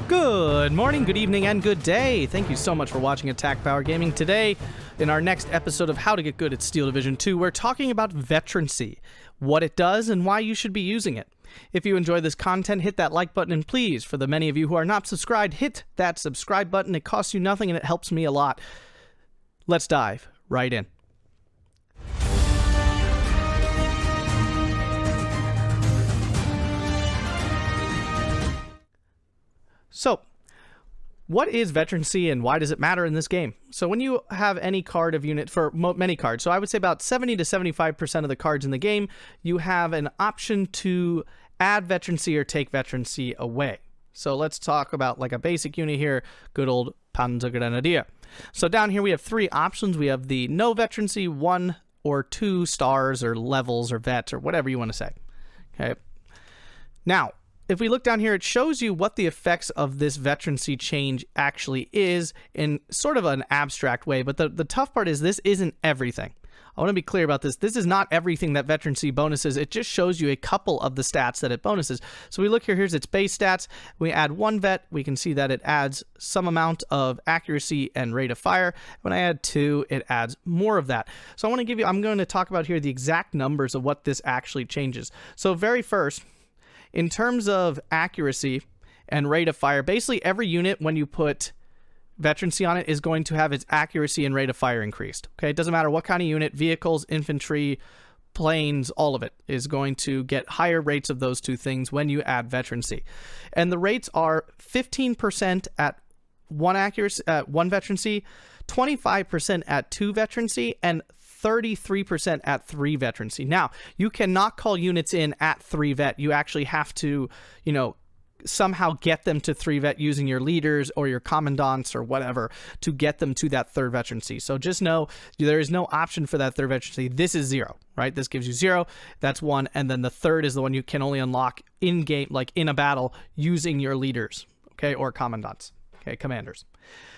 Good morning, good evening, and good day. Thank you so much for watching Attack Power Gaming. Today, in our next episode of How to Get Good at Steel Division 2, we're talking about Veterancy, what it does, and why you should be using it. If you enjoy this content, hit that like button, and please, for the many of you who are not subscribed, hit that subscribe button. It costs you nothing, and it helps me a lot. Let's dive right in. So, what is Veterancy and why does it matter in this game? So when you have any card of unit, for many cards, so I would say about 70 to 75% of the cards in the game, you have an option to add Veterancy or take Veterancy away. So let's talk about like a basic unit here, good old Panzergrenadier. So down here we have three options. We have the no Veterancy, 1 or 2 stars or levels or vets or whatever you want to say. Okay. Now, if we look down here, it shows you what the effects of this Veterancy change actually is in sort of an abstract way. But the tough part is this isn't everything. I want to be clear about this. This is not everything that Veterancy bonuses. It just shows you a couple of the stats that it bonuses. So we look here, here's its base stats. We add 1 vet, we can see that it adds some amount of accuracy and rate of fire. When I add 2, it adds more of that. So I'm going to talk about here the exact numbers of what this actually changes. So very first, in terms of accuracy and rate of fire, basically every unit, when you put Veterancy on it, is going to have its accuracy and rate of fire increased. Okay, it doesn't matter what kind of unit, vehicles, infantry, planes, all of it is going to get higher rates of those two things when you add Veterancy. And the rates are 15% at 1 accuracy, 1 Veterancy, 25% at 2 Veterancy, and 33% at 3 Veterancy. Now, you cannot call units in at 3 vet. You actually have to, somehow get them to 3 vet using your leaders or your commandants or whatever to get them to that 3rd Veterancy. So just know there is no option for that 3rd Veterancy. This is 0, right? This gives you 0. That's 1. And then the 3rd is the one you can only unlock in game, like in a battle, using your leaders, okay, or commandants, okay, commanders.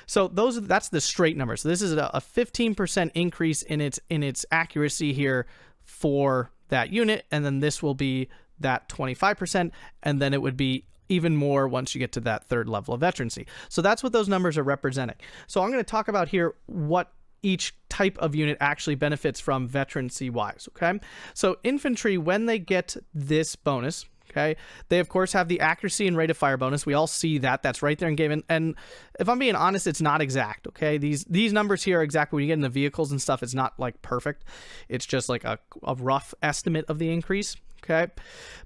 So that's the straight number. So this is a 15% increase in its accuracy here for that unit, and then this will be that 25%, and then it would be even more once you get to that 3rd level of Veterancy. So that's what those numbers are representing. So I'm going to talk about here what each type of unit actually benefits from Veterancy wise. Okay, so infantry, when they get this bonus, okay, they of course have the accuracy and rate of fire bonus. We all see that. That's right there in game. And if I'm being honest, it's not exact. Okay, these numbers here are exact. When you get in the vehicles and stuff, it's not like perfect. It's just like a rough estimate of the increase. Okay,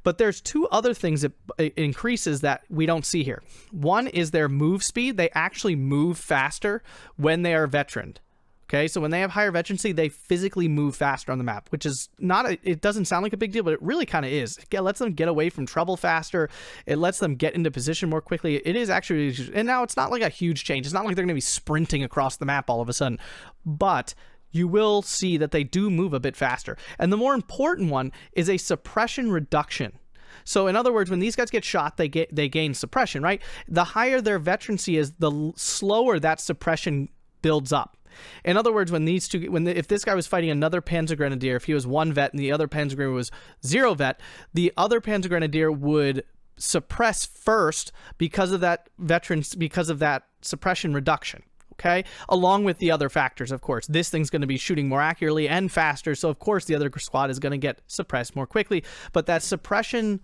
but there's 2 other things that it increases that we don't see here. One is their move speed. They actually move faster when they are veteraned. Okay, so when they have higher Veterancy, they physically move faster on the map, which is it doesn't sound like a big deal, but it really kind of is. It lets them get away from trouble faster. It lets them get into position more quickly. It is actually, and now it's not like a huge change. It's not like they're going to be sprinting across the map all of a sudden, but you will see that they do move a bit faster. And the more important one is a Suppression Reduction. So in other words, when these guys get shot, they gain suppression, right? The higher their Veterancy is, the slower that suppression builds up. In other words, if this guy was fighting another Panzergrenadier, if he was 1 vet and the other Panzergrenadier was 0 vet, the other Panzergrenadier would suppress first because of that suppression reduction. Okay, along with the other factors, of course. This thing's going to be shooting more accurately and faster, so of course the other squad is going to get suppressed more quickly. But that suppression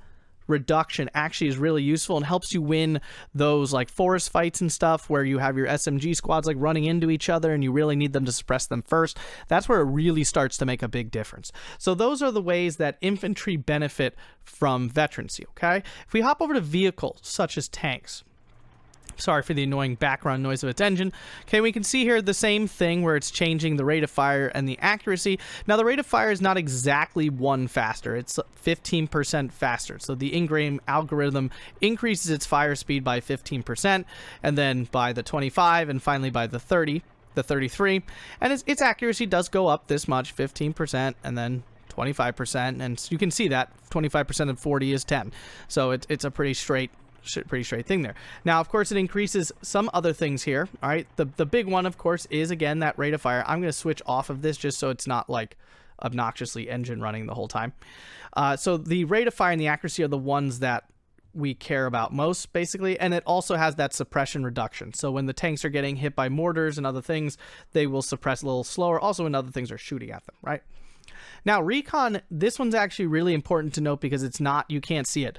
reduction actually is really useful and helps you win those like forest fights and stuff where you have your SMG squads like running into each other and you really need them to suppress them first. That's where it really starts to make a big difference. So those are the ways that infantry benefit from Veterancy. Okay, if we hop over to vehicles such as tanks, sorry for the annoying background noise of its engine. Okay, we can see here the same thing where it's changing the rate of fire and the accuracy. Now, the rate of fire is not exactly 1 faster. It's 15% faster. So the in-game algorithm increases its fire speed by 15%, and then by the 25, and finally by the 30, the 33. And its accuracy does go up this much, 15%, and then 25%. And you can see that 25% of 40 is 10. So it's a pretty straight thing there. Now, of course, it increases some other things here. All right, the big one, of course, is again that rate of fire. I'm going to switch off of this just so it's not like obnoxiously engine running the whole time. So the rate of fire and the accuracy are the ones that we care about most, basically. And it also has that suppression reduction. So when the tanks are getting hit by mortars and other things, they will suppress a little slower. Also when other things are shooting at them, right? Now, Recon, this one's actually really important to note because it's not, you can't see it.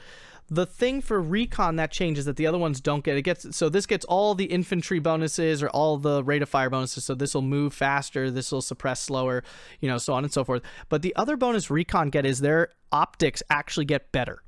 The thing for Recon that changes that the other ones don't get, so this gets all the infantry bonuses or all the rate of fire bonuses. So this will move faster, this will suppress slower, you know, so on and so forth. But the other bonus Recon get is their optics actually get better.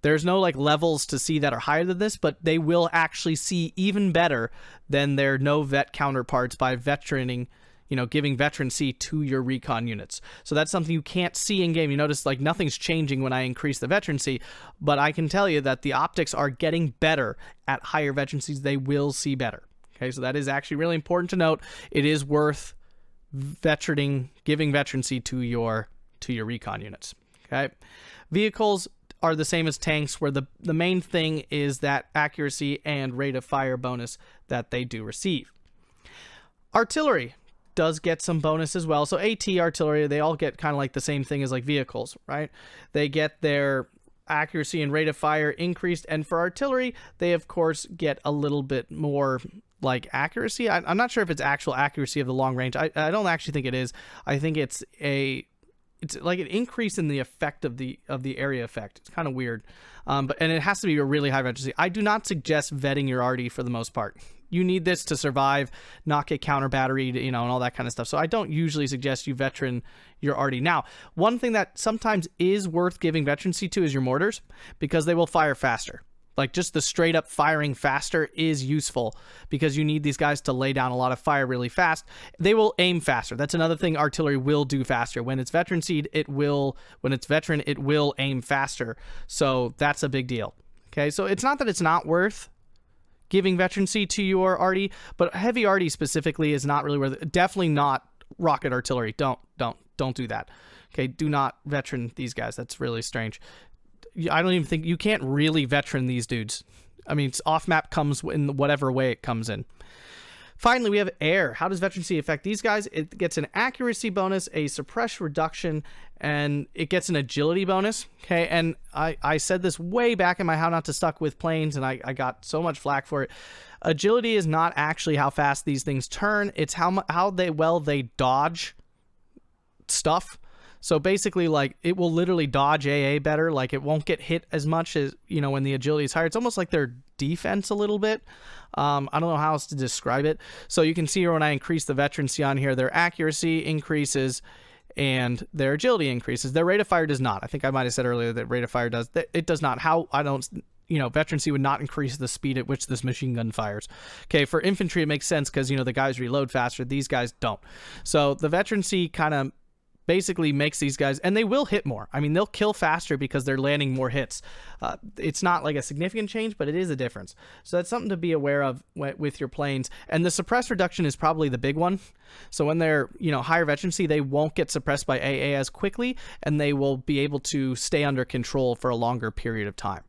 There's no like levels to see that are higher than this, but they will actually see even better than their no vet counterparts by veteraning, you know, giving veterancy to your Recon units. So that's something you can't see in game. You notice like nothing's changing when I increase the veterancy, but I can tell you that the optics are getting better at higher veterancies. They will see better. Okay, so that is actually really important to note. It is worth giving veterancy to your Recon units. Okay, vehicles are the same as tanks, where the main thing is that accuracy and rate of fire bonus that they do receive. Artillery does get some bonus as well. So AT, artillery, they all get kind of like the same thing as like vehicles, right? They get their accuracy and rate of fire increased, and for artillery, they of course get a little bit more like accuracy. I'm not sure if it's actual accuracy of the long range. I don't actually think it is. I think it's like an increase in the effect of the area effect. It's kind of weird, and it has to be a really high veterancy. I do not suggest vetting your arty for the most part. You need this to survive, not get counter batteried, you know, and all that kind of stuff. So I don't usually suggest you veteran your arty. Now, one thing that sometimes is worth giving veterancy to is your mortars, because they will fire faster. Like just the straight up firing faster is useful because you need these guys to lay down a lot of fire really fast. They will aim faster. That's another thing artillery will do faster. When it's veterancy, when it's veteran, it will aim faster. So that's a big deal. Okay, so it's not that it's not worth giving veterancy to your arty, but heavy arty specifically is not really worth it. Definitely not rocket artillery. Don't do that. Okay, do not veteran these guys. That's really strange. I don't even think you can't really veteran these dudes. I mean, it's off map comes in whatever way it comes in. Finally, we have air. How does veterancy affect these guys? It gets an accuracy bonus, a suppression reduction, and it gets an agility bonus. Okay, and I said this way back in my How Not to Suck with Planes, and I got so much flack for it. Agility is not actually how fast these things turn. It's how well they dodge stuff. So basically, like, it will literally dodge AA better. Like, it won't get hit as much as, you know, when the agility is higher. It's almost like their defense a little bit. I don't know how else to describe it. So you can see here when I increase the veterancy on here, their accuracy increases and their agility increases. Their rate of fire does not. I think I might have said earlier that rate of fire does. It does not. Veterancy would not increase the speed at which this machine gun fires. Okay, for infantry, it makes sense because, you know, the guys reload faster. These guys don't. So the veterancy kind of basically makes these guys, and they will hit more. I mean, they'll kill faster because they're landing more hits. It's not like a significant change, but it is a difference. So that's something to be aware of with your planes. And the suppress reduction is probably the big one. So when they're, you know, higher veterancy, they won't get suppressed by AA as quickly, and they will be able to stay under control for a longer period of time.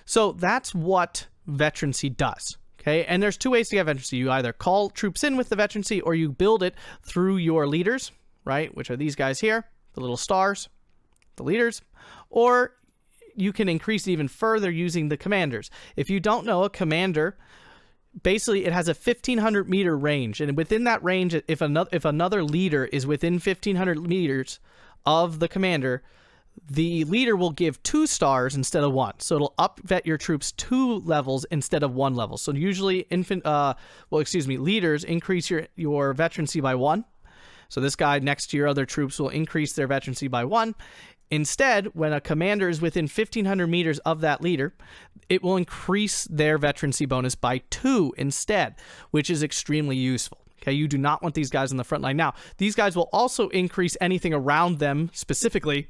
So that's what veterancy does. Okay, and there's two ways to get veterancy. You either call troops in with the veterancy, or you build it through your leaders, right, which are these guys here, the little stars, the leaders, or you can increase it even further using the commanders. If you don't know, a commander, basically it has a 1,500 meter range, and within that range, if another leader is within 1,500 meters of the commander, the leader will give 2 stars instead of 1. So it'll up vet your troops 2 levels instead of 1 level. So usually leaders increase your veterancy by 1. So this guy next to your other troops will increase their veterancy by 1. Instead, when a commander is within 1,500 meters of that leader, it will increase their veterancy bonus by 2 instead, which is extremely useful. Okay, you do not want these guys on the front line. Now, these guys will also increase anything around them specifically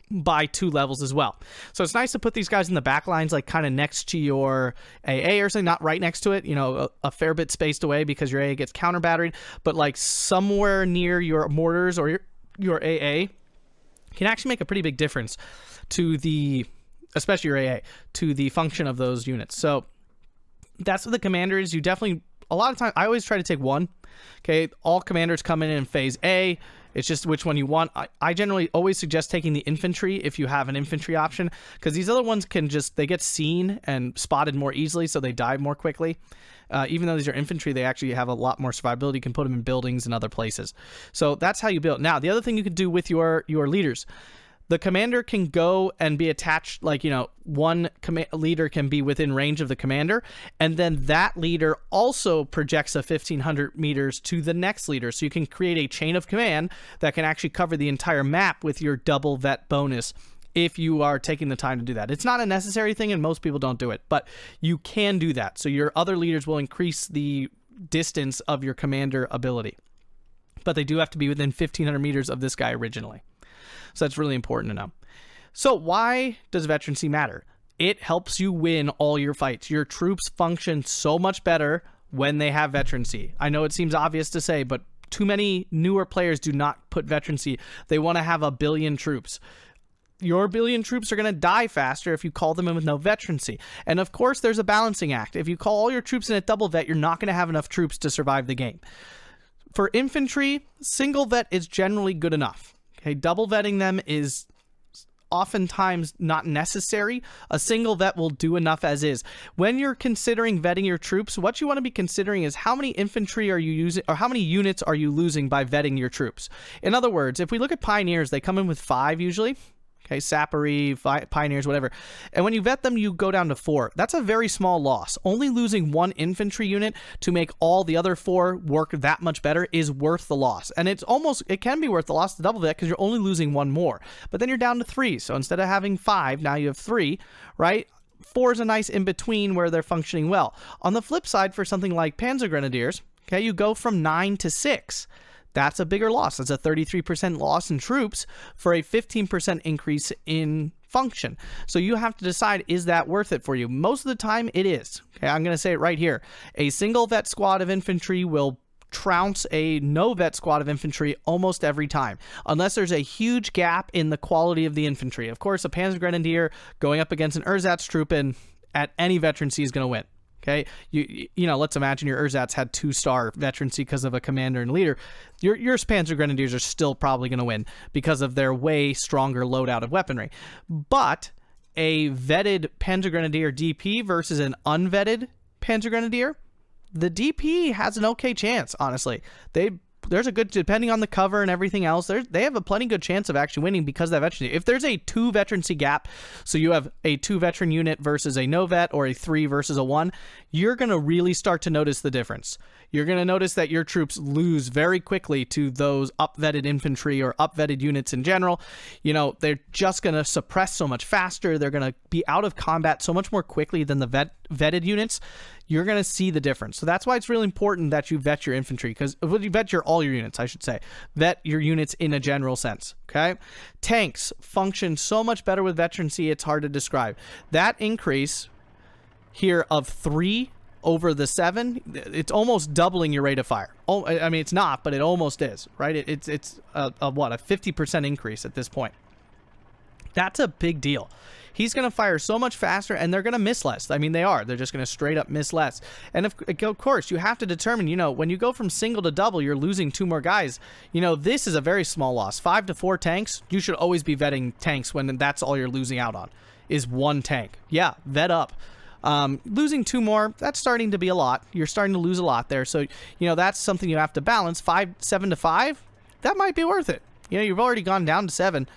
by 2 levels as well. So it's nice to put these guys in the back lines, like kind of next to your AA or something, not right next to it, you know, a fair bit spaced away because your AA gets counter batteried, but like somewhere near your mortars or your AA can actually make a pretty big difference to especially your AA, to the function of those units. So that's what the commander is. You definitely, a lot of times, I always try to take 1. Okay, all commanders come in phase A, It's just which one you want. I generally always suggest taking the infantry if you have an infantry option, because these other ones they get seen and spotted more easily, so they die more quickly. Even though these are infantry, they actually have a lot more survivability. You can put them in buildings and other places. So that's how you build. Now, the other thing you could do with your leaders, the commander can go and be attached, like, one leader can be within range of the commander, and then that leader also projects a 1,500 meters to the next leader. So you can create a chain of command that can actually cover the entire map with your double vet bonus if you are taking the time to do that. It's not a necessary thing, and most people don't do it, but you can do that. So your other leaders will increase the distance of your commander ability, but they do have to be within 1,500 meters of this guy originally. So that's really important to know. So why does veterancy matter? It helps you win all your fights. Your troops function so much better when they have veterancy. I know it seems obvious to say, but too many newer players do not put veterancy. They want to have 1 billion troops. Your 1 billion troops are going to die faster if you call them in with no veterancy. And of course, there's a balancing act. If you call all your troops in at double vet, you're not going to have enough troops to survive the game. For infantry, single vet is generally good enough. Okay, double vetting them is oftentimes not necessary. A single vet will do enough as is. When you're considering vetting your troops, what you want to be considering is how many infantry are you using, or how many units are you losing by vetting your troops. In other words, if we look at pioneers, they come in with 5 usually. Okay, Sappery, Pioneers, whatever. And when you vet them, you go down to 4. That's a very small loss. Only losing 1 infantry unit to make all the other 4 work that much better is worth the loss. And it can be worth the loss to double vet because you're only losing 1 more. But then you're down to 3. So instead of having 5, now you have 3, right? 4 is a nice in-between where they're functioning well. On the flip side, for something like Panzer Grenadiers, okay, you go from 9 to 6. That's a bigger loss. That's a 33% loss in troops for a 15% increase in function. So you have to decide, is that worth it for you? Most of the time, it is. Okay, I'm going to say it right here. A single vet squad of infantry will trounce a no vet squad of infantry almost every time, unless there's a huge gap in the quality of the infantry. Of course, a Panzer Grenadier going up against an Ersatz troop at any veterancy is going to win. Okay, you know, let's imagine your Ersatz had 2-star veterancy because of a commander and leader. Your Panzer Grenadiers are still probably going to win because of their way stronger loadout of weaponry. But a vetted Panzer Grenadier DP versus an unvetted Panzer Grenadier, the DP has an okay chance, honestly. There's a good, depending on the cover and everything else, they have a plenty good chance of actually winning because of that veterancy. If there's a 2 veterancy gap, so you have a 2 veteran unit versus a no vet, or a 3 versus a 1, you're going to really start to notice the difference. You're going to notice that your troops lose very quickly to those up-vetted infantry or up-vetted units in general. You know, they're just going to suppress so much faster. They're going to be out of combat so much more quickly than the vetted units. You're going to see the difference. So that's why it's really important that you vet your infantry, because you vet all your units, I should say. Vet your units in a general sense, okay? Tanks function so much better with veterancy, it's hard to describe. That increase here of 3 over the 7, it's almost doubling your rate of fire. Oh, I mean, it's not, but it almost is, right? It's a 50% increase at this point. That's a big deal. He's going to fire so much faster, and they're going to miss less. I mean, they are. They're just going to straight up miss less. And of course, you have to determine, you know, when you go from single to double, you're losing 2 more guys. You know, this is a very small loss. 5 to 4 tanks, you should always be vetting tanks when that's all you're losing out on, is 1 tank. Yeah, vet up. Losing 2 more, that's starting to be a lot. You're starting to lose a lot there. So, you know, that's something you have to balance. 7 to 5, that might be worth it. You know, you've already gone down to 7.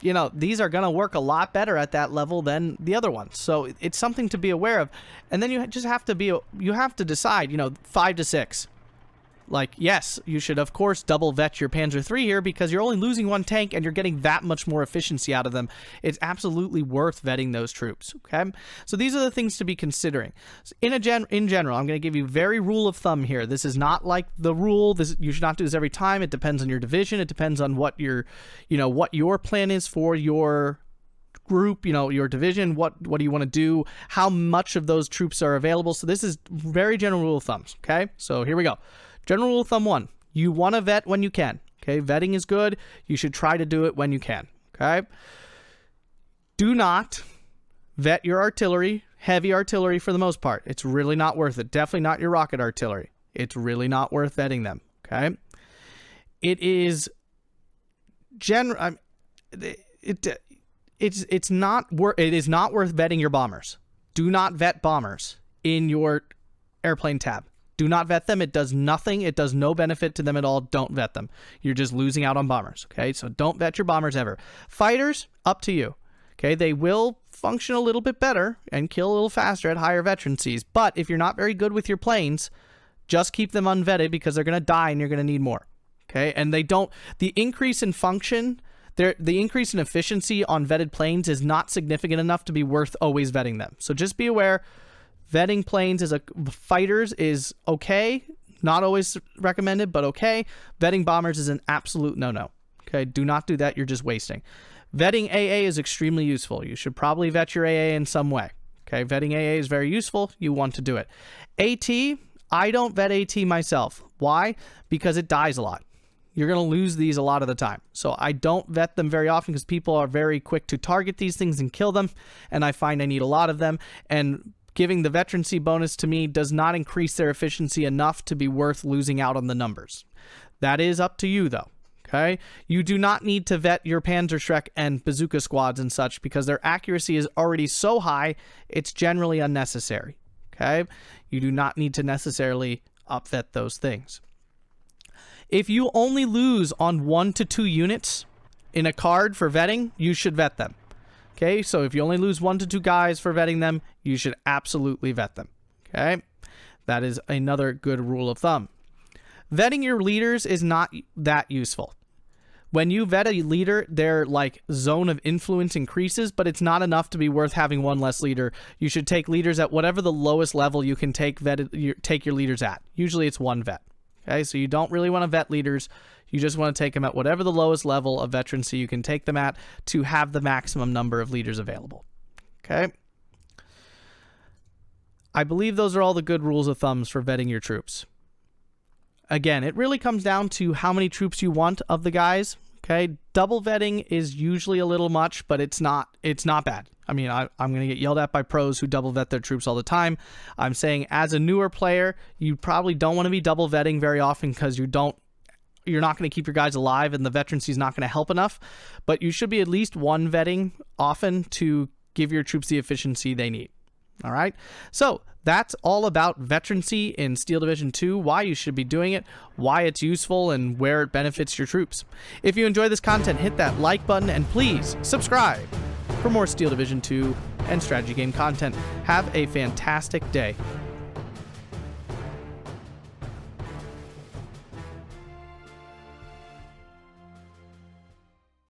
You know, these are going to work a lot better at that level than the other ones. So it's something to be aware of. And then you just have to you have to decide, you know, 5 to 6. Like, yes, you should, of course, double vet your Panzer III here because you're only losing 1 tank and you're getting that much more efficiency out of them. It's absolutely worth vetting those troops, okay? So these are the things to be considering. In general, I'm going to give you very rule of thumb here. This is not like the rule. You should not do this every time. It depends on your division. It depends on what your plan is for your group, you know, your division, what do you want to do, how much of those troops are available. So this is very general rule of thumbs, okay? So here we go. General rule of thumb 1, you want to vet when you can, okay? Vetting is good. You should try to do it when you can, okay? Do not vet your artillery, heavy artillery for the most part. It's really not worth it. Definitely not your rocket artillery. It's really not worth vetting them, okay? It is it's not worth vetting your bombers. Do not vet bombers in your airplane tab. Do not vet them. It does nothing. It does no benefit to them at all. Don't vet them. You're just losing out on bombers. Okay, so don't vet your bombers ever. Fighters, up to you. Okay, they will function a little bit better and kill a little faster at higher veterancies. But if you're not very good with your planes, just keep them unvetted because they're going to die and you're going to need more. Okay, and the increase in function, the increase in efficiency on vetted planes is not significant enough to be worth always vetting them. So just be aware, vetting planes as fighters is okay, not always recommended, but okay. Vetting bombers is an absolute no-no. Okay, do not do that. You're just wasting. Vetting AA is extremely useful. You should probably vet your AA in some way. Okay, vetting AA is very useful. You want to do it. AT, I don't vet AT myself. Why? Because it dies a lot. You're going to lose these a lot of the time. So I don't vet them very often because people are very quick to target these things and kill them, and I find I need a lot of them, and giving the veterancy bonus to me does not increase their efficiency enough to be worth losing out on the numbers. That is up to you, though. Okay? You do not need to vet your Panzerschreck and bazooka squads and such because their accuracy is already so high, it's generally unnecessary. Okay? You do not need to necessarily upvet those things. If you only lose on 1 to 2 units in a card for vetting, you should vet them. Okay, so if you only lose 1 to 2 guys for vetting them, you should absolutely vet them. Okay, that is another good rule of thumb. Vetting your leaders is not that useful. When you vet a leader, their zone of influence increases, but it's not enough to be worth having one less leader. You should take leaders at whatever the lowest level you can take your leaders at. Usually it's 1 vet. Okay, so you don't really want to vet leaders. You just want to take them at whatever the lowest level of veterancy you can take them at to have the maximum number of leaders available. Okay. I believe those are all the good rules of thumbs for vetting your troops. Again, it really comes down to how many troops you want of the guys. Okay, double vetting is usually a little much, but it's not bad. I mean, I'm going to get yelled at by pros who double vet their troops all the time. I'm saying as a newer player, you probably don't want to be double vetting very often because you're not going to keep your guys alive and the veterancy is not going to help enough. But you should be at least 1 vetting often to give your troops the efficiency they need. All right, so that's all about veterancy in Steel Division 2, why you should be doing it, why it's useful, and where it benefits your troops. If you enjoy this content, hit that like button and please subscribe for more Steel Division 2 and strategy game content. Have a fantastic day.